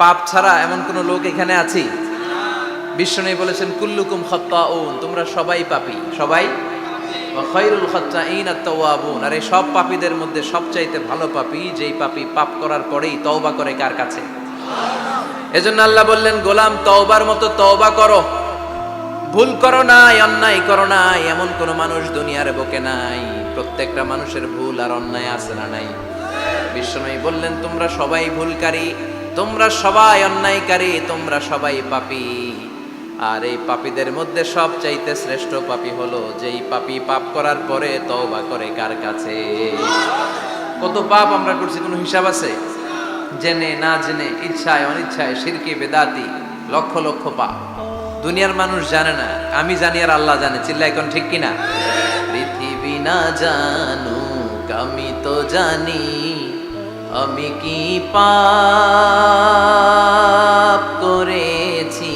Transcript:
পাপ ছাড়া এমন কোন লোক এখানে আছি? বিশ্বনবী বলেছেন কুল্লুকুম খাত্তাউন, তোমরা সবাই পাপী, সবাই। ওয়া খায়রুল খাত্তাইন আত-তাওয়াবুন, আর এই সব পাপীদের মধ্যে সবচাইতে ভালো পাপী যেই পাপী পাপ করার পরেই তওবা করে কার কাছে? এজন্য আল্লাহ বললেন গোলাম তওবার মতো তওবা করো, ভুল করো নাই, অন্যায় করো নাই, এমন কোন মানুষ দুনিয়ার বুকে নাই। প্রত্যেকটা মানুষের ভুল আর অন্যায় আছে না নাই? বিশ্বনবী বললেন তোমরা সবাই ভুলকারী, তোমরা সবাই অন্যায়কারী, তোমরা সবাই পাপী। আর এই পাপীদের মধ্যে সবচাইতে শ্রেষ্ঠ পাপী হলো যেই পাপী পাপ করার পরে তওবা করে কার কাছে? কত পাপ আমরা করছি কোনো হিসাব আছে? জেনে না জেনে, ইচ্ছায় অনিচ্ছায়, শিরকে বেদাতি, লক্ষ লক্ষ পাপ। দুনিয়ার মানুষ জানে না, আমি জানি আর আল্লাহ জানে। চিল্লা এখন ঠিক কিনা? পৃথিবী না জানুক আমি তো জানি, আমি কি পাপ করেছি